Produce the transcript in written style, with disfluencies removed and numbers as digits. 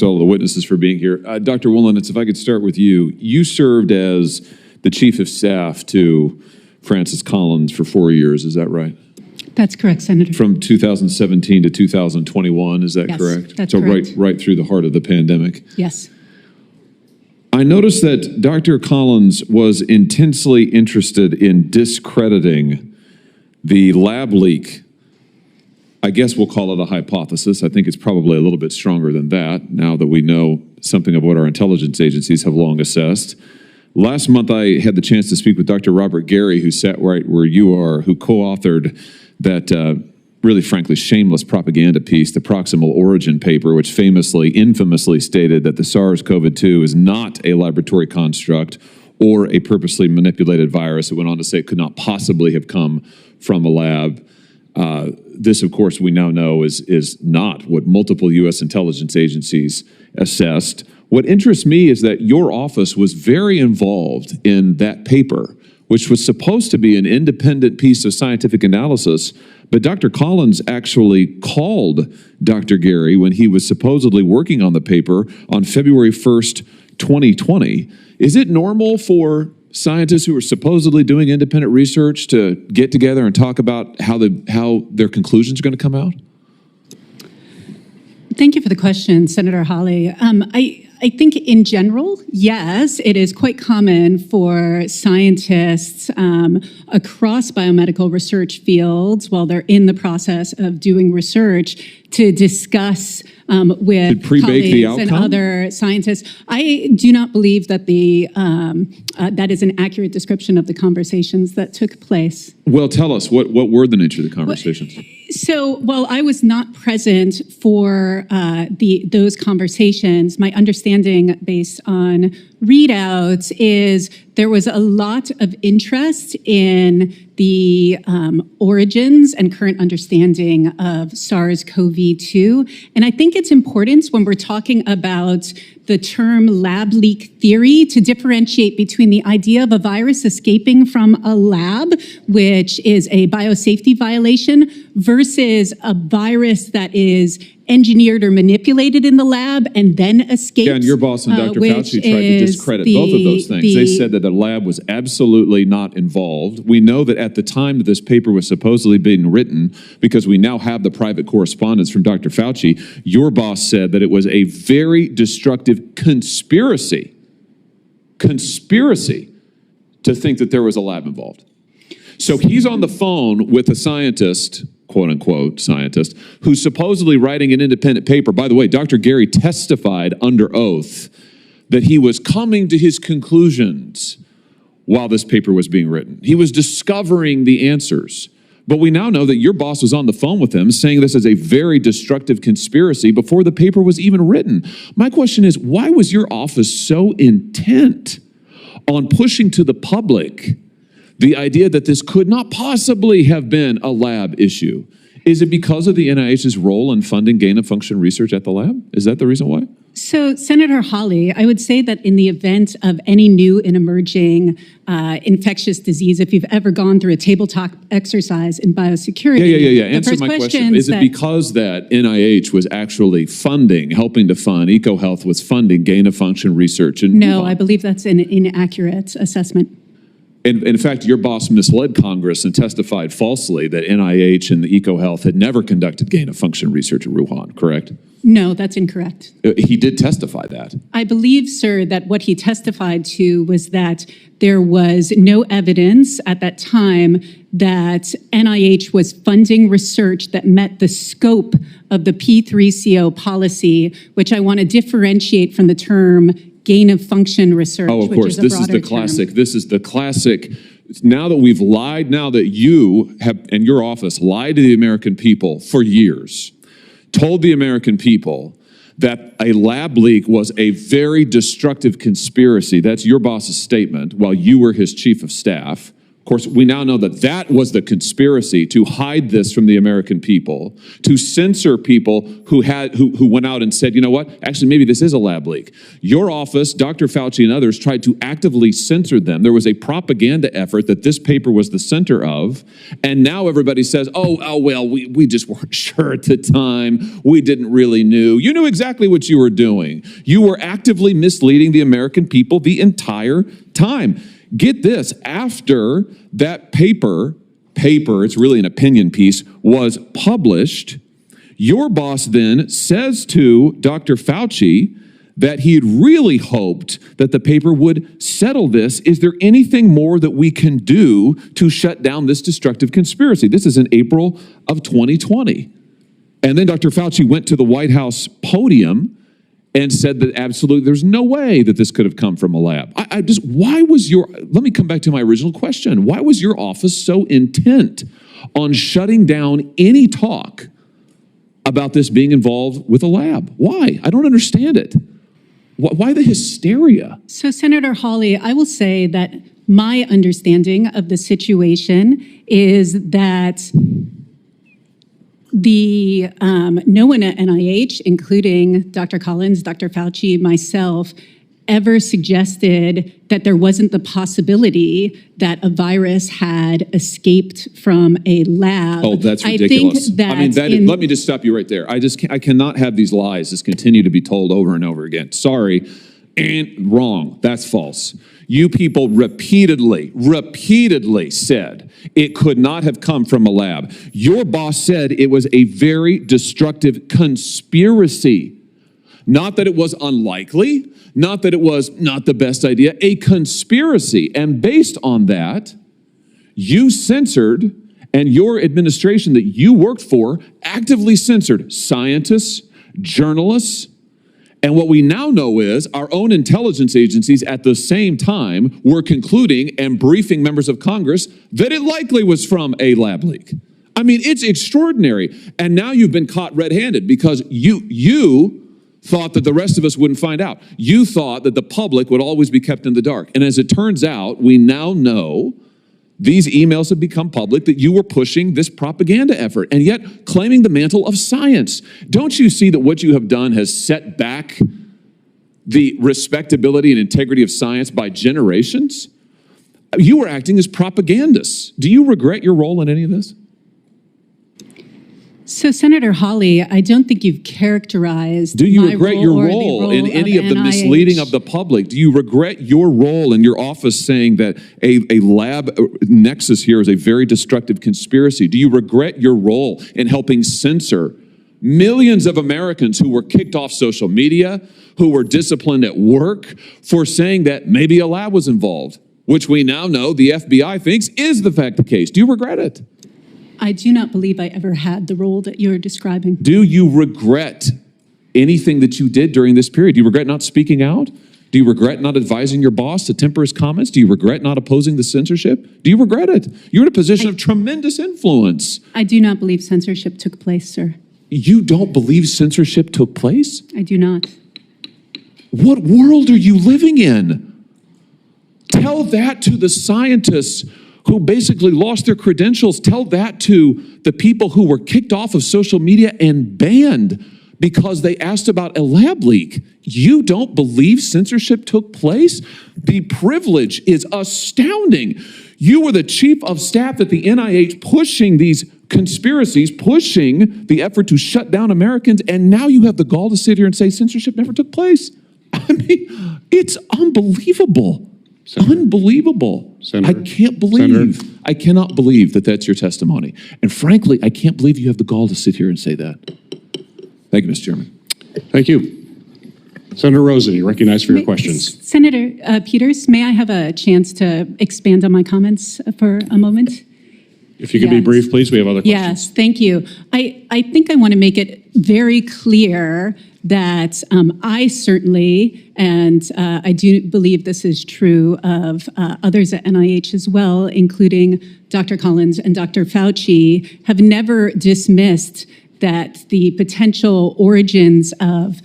to all the witnesses for being here. Dr. Wollenitz, if I could start with you. You served as the chief of staff to Francis Collins for 4 years, is that right? That's correct, Senator. From 2017 to 2021, is that correct? That's so correct. right through the heart of the pandemic. Yes. I noticed that Dr. Collins was intensely interested in discrediting the lab leak. I guess we'll call it a hypothesis. I think it's probably a little bit stronger than that now that we know something of what our intelligence agencies have long assessed. Last month, I had the chance to speak with Dr. Robert Gary, who sat right where you are, who co-authored that really, frankly, shameless propaganda piece, the Proximal Origin paper, which infamously stated that the SARS-CoV-2 is not a laboratory construct or a purposely manipulated virus. It went on to say it could not possibly have come from a lab. This, of course, we now know is not what multiple U.S. intelligence agencies assessed. What interests me is that your office was very involved in that paper, which was supposed to be an independent piece of scientific analysis, but Dr. Collins actually called Dr. Gary when he was supposedly working on the paper on February 1st, 2020. Is it normal for scientists who are supposedly doing independent research to get together and talk about how their conclusions are going to come out? Thank you for the question, Senator Hawley. I think in general, yes, it is quite common for scientists across biomedical research fields, while they're in the process of doing research, to discuss with colleagues and other scientists. I do not believe that that is an accurate description of the conversations that took place. Well, tell us, what were the nature of the conversations? So, while I was not present for those conversations, my understanding based on readouts is there was a lot of interest in the origins and current understanding of SARS-CoV-2. And I think it's important when we're talking about the term lab leak theory to differentiate between the idea of a virus escaping from a lab, which is a biosafety violation, versus a virus that is engineered or manipulated in the lab and then escapes. Yeah, and your boss and Dr. Fauci tried to discredit both of those things. They said that the lab was absolutely not involved. We know that at the time that this paper was supposedly being written, because we now have the private correspondence from Dr. Fauci, your boss said that it was a very destructive conspiracy to think that there was a lab involved. So he's on the phone with a scientist, quote-unquote scientist, who's supposedly writing an independent paper. By the way, Dr. Gary testified under oath that he was coming to his conclusions while this paper was being written. He was discovering the answers. But we now know that your boss was on the phone with him saying this is a very destructive conspiracy before the paper was even written. My question is, why was your office so intent on pushing to the public the idea that this could not possibly have been a lab issue? Is it because of the NIH's role in funding gain-of-function research at the lab? Is that the reason why? So, Senator Hawley, I would say that in the event of any new and emerging infectious disease, if you've ever gone through a tabletop exercise in biosecurity... Yeah. Answer my question. Is it because that NIH was actually helping to fund, EcoHealth was funding gain-of-function research? No, I believe that's an inaccurate assessment. In fact, your boss misled Congress and testified falsely that NIH and the EcoHealth had never conducted gain-of-function research at Wuhan, correct? No, that's incorrect. He did testify that. I believe, sir, that what he testified to was that there was no evidence at that time that NIH was funding research that met the scope of the P3CO policy, which I want to differentiate from the term gain-of-function research. Oh, of course, this is the classic. This is the classic. Now that we've lied, now that you have, and your office lied to the American people for years, told the American people that a lab leak was a very destructive conspiracy. That's your boss's statement while you were his chief of staff, course, we now know that that was the conspiracy to hide this from the American people, to censor people who went out and said, you know what, actually, maybe this is a lab leak. Your office, Dr. Fauci and others, tried to actively censor them. There was a propaganda effort that this paper was the center of, and now everybody says, oh well, we just weren't sure at the time. We didn't really know. You knew exactly what you were doing. You were actively misleading the American people the entire time. Get this, after that paper, it's really an opinion piece, was published, your boss then says to Dr. Fauci that he had really hoped that the paper would settle this. Is there anything more that we can do to shut down this destructive conspiracy? This is in April of 2020. And then Dr. Fauci went to the White House podium and said that absolutely there's no way that this could have come from a lab. Let me come back to my original question. Why was your office so intent on shutting down any talk about this being involved with a lab? Why? I don't understand it. Why the hysteria? So, Senator Hawley, I will say that my understanding of the situation is that no one at NIH, including Dr. Collins, Dr. Fauci, myself, ever suggested that there wasn't the possibility that a virus had escaped from a lab. Oh, that's ridiculous. Let me just stop you right there. I cannot have these lies just continue to be told over and over again. Sorry, and wrong. That's false. You people repeatedly said it could not have come from a lab. Your boss said it was a very destructive conspiracy. Not that it was unlikely, not that it was not the best idea, a conspiracy. And based on that, you censored, and your administration that you worked for actively censored scientists, journalists, and what we now know is our own intelligence agencies at the same time were concluding and briefing members of Congress that it likely was from a lab leak. I mean, it's extraordinary. And now you've been caught red-handed because you thought that the rest of us wouldn't find out. You thought that the public would always be kept in the dark. And as it turns out, we now know these emails have become public that you were pushing this propaganda effort and yet claiming the mantle of science. Don't you see that what you have done has set back the respectability and integrity of science by generations? You were acting as propagandists. Do you regret your role in any of this? So, Senator Hawley, I don't think you've characterized. Do you regret your role in any of the misleading of the public? Do you regret your role in your office saying that a lab nexus here is a very destructive conspiracy? Do you regret your role in helping censor millions of Americans who were kicked off social media, who were disciplined at work for saying that maybe a lab was involved, which we now know the FBI thinks is the case? Do you regret it? I do not believe I ever had the role that you're describing. Do you regret anything that you did during this period? Do you regret not speaking out? Do you regret not advising your boss to temper his comments? Do you regret not opposing the censorship? Do you regret it? You're in a position of tremendous influence. I do not believe censorship took place, sir. You don't believe censorship took place? I do not. What world are you living in? Tell that to the scientists who basically lost their credentials. Tell that to the people who were kicked off of social media and banned because they asked about a lab leak. You don't believe censorship took place? The privilege is astounding. You were the chief of staff at the NIH pushing these conspiracies, pushing the effort to shut down Americans, and now you have the gall to sit here and say censorship never took place. I mean, it's unbelievable. Senator, unbelievable. Senator, I cannot believe that that's your testimony. And frankly, I can't believe you have the gall to sit here and say that. Thank you, Mr. Chairman. Thank you. Senator Rosen, you're recognized for your questions. Senator Peters, may I have a chance to expand on my comments for a moment? If you could be brief, please. We have other questions. Yes, thank you. I think I want to make it very clear that I certainly, and I do believe this is true of others at NIH as well, including Dr. Collins and Dr. Fauci, have never dismissed that the potential origins of